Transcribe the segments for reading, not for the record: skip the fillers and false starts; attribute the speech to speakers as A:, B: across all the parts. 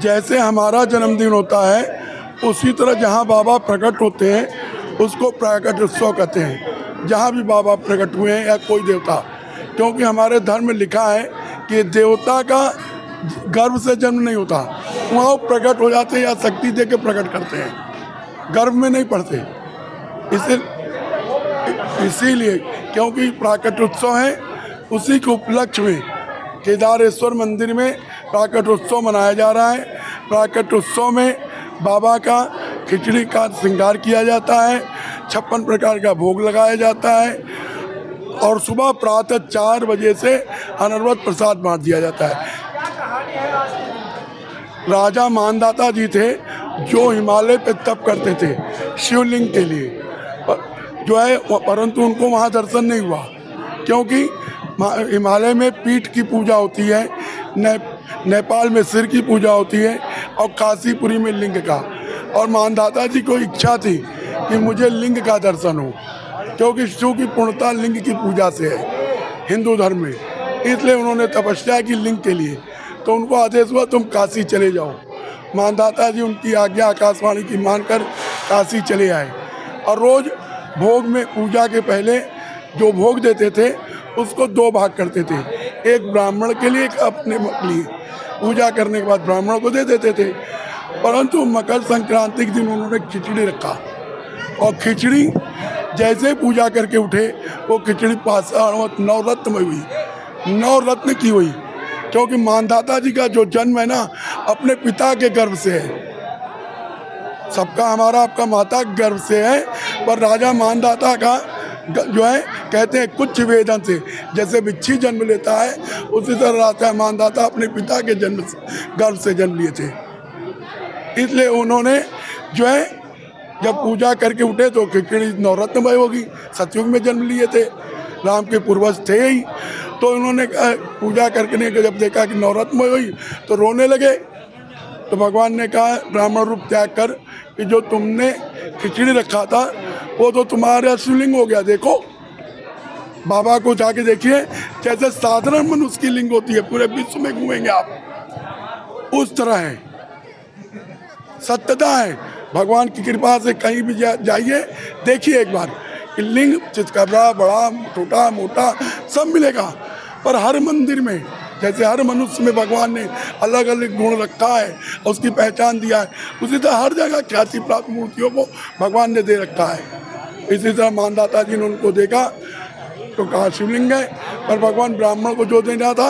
A: जैसे हमारा जन्मदिन होता है उसी तरह जहाँ बाबा प्रकट होते हैं उसको प्रकट उत्सव कहते हैं। जहाँ भी बाबा प्रकट हुए हैं या कोई देवता, क्योंकि हमारे धर्म में लिखा है कि देवता का गर्भ से जन्म नहीं होता, वहाँ वो प्रकट हो जाते हैं या शक्ति दे के प्रकट करते हैं, गर्भ में नहीं पड़ते। इसीलिए क्योंकि प्राकट उत्सव है, उसी के उपलक्ष्य में केदारेश्वर मंदिर में प्राकट उत्सव मनाया जा रहा है। प्राकट उत्सव में बाबा का खिचड़ी का श्रृंगार किया जाता है, 56 प्रकार का भोग लगाया जाता है और सुबह प्रातः 4 बजे से अनर्वत प्रसाद बांट दिया जाता है। राजा मानदाता जी थे जो हिमालय पे तप करते थे शिवलिंग के लिए, जो है, परंतु उनको वहाँ दर्शन नहीं हुआ क्योंकि हिमालय में पीठ की पूजा होती है, नेपाल में सिर की पूजा होती है और काशीपुरी में लिंग का। और मानदाता जी को इच्छा थी कि मुझे लिंग का दर्शन हो, क्योंकि शिव की पूर्णता लिंग की पूजा से है हिंदू धर्म में, इसलिए उन्होंने तपस्या की लिंग के लिए। तो उनको आदेश हुआ तुम काशी चले जाओ। मानदाता जी उनकी आज्ञा आकाशवाणी की मानकर काशी चले आए और रोज़ भोग में पूजा के पहले जो भोग देते थे उसको 2 भाग करते थे, एक ब्राह्मण के लिए, एक अपने लिए। पूजा करने के बाद ब्राह्मण को दे देते थे, परंतु मकर संक्रांति के दिन उन्होंने खिचड़ी रखा और खिचड़ी जैसे पूजा करके उठे वो खिचड़ी 9 रत्न में हुई, 9 रत्न की हुई, क्योंकि मानदाता जी का जो जन्म है ना अपने पिता के गर्भ से है। सबका हमारा आपका माता के गर्भ से है, पर राजा मानदाता का जो है कहते हैं कुछ वेदन से, जैसे बिच्छी जन्म लेता है उसी तरह राजा मानदाता अपने पिता के गर्भ से जन्म लिए थे। इसलिए उन्होंने जो है जब पूजा करके उठे तो खिचड़ी 9 रत्नमय होगी। सतयुग में जन्म लिए थे, राम के पूर्वज थे ही, तो उन्होंने पूजा करके जब देखा कि 9 रत्नमय हुई तो रोने लगे। तो भगवान ने कहा ब्राह्मण रूप त्याग कर कि जो तुमने खिचड़ी रखा था वो तो तुम्हारा शिवलिंग हो गया। देखो बाबा को जाके देखिए, जैसे साधारण मनुष्य की लिंग होती है, पूरे विश्व में घूमेंगे आप, उस तरह है, सत्यता है। भगवान की कृपा से कहीं भी जाइए देखिए एक बार कि लिंग चितकबरा, बड़ा छोटा मोटा सब मिलेगा, पर हर मंदिर में जैसे हर मनुष्य में भगवान ने अलग अलग गुण रखा है और उसकी पहचान दिया है, उसी तरह हर जगह ख्याति प्राप्त मूर्तियों को भगवान ने दे रखा है। इसी तरह मानदाता जी ने उनको देखा तो कहा शिवलिंग है, पर भगवान ब्राह्मण को जो देना था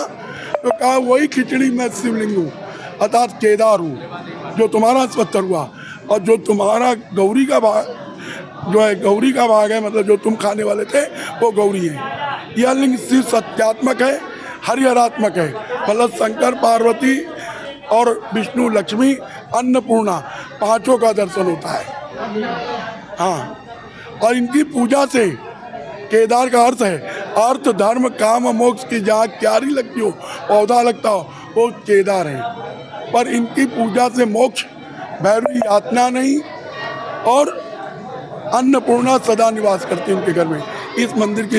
A: तो कहा वही खिचड़ी मैं शिवलिंग हूँ, अर्थात केदार हूँ, जो तुम्हारा स्वतर हुआ। और जो तुम्हारा गौरी का भाग जो है, गौरी का भाग है, मतलब जो तुम खाने वाले थे वो गौरी है। यह लिंग शिव सत्यात्मक है, हरिहरात्मक है, मतलब शंकर पार्वती और विष्णु लक्ष्मी अन्नपूर्णा 5 का दर्शन होता है। हाँ, और इनकी पूजा से केदार का अर्थ है अर्थ धर्म काम मोक्ष की जहाँ क्यारी लगती हो, पौधा लगता हो, वो केदार है। पर इनकी पूजा से मोक्ष, भैरवी यातना नहीं, और अन्नपूर्णा सदा निवास करती है उनके घर में। इस मंदिर की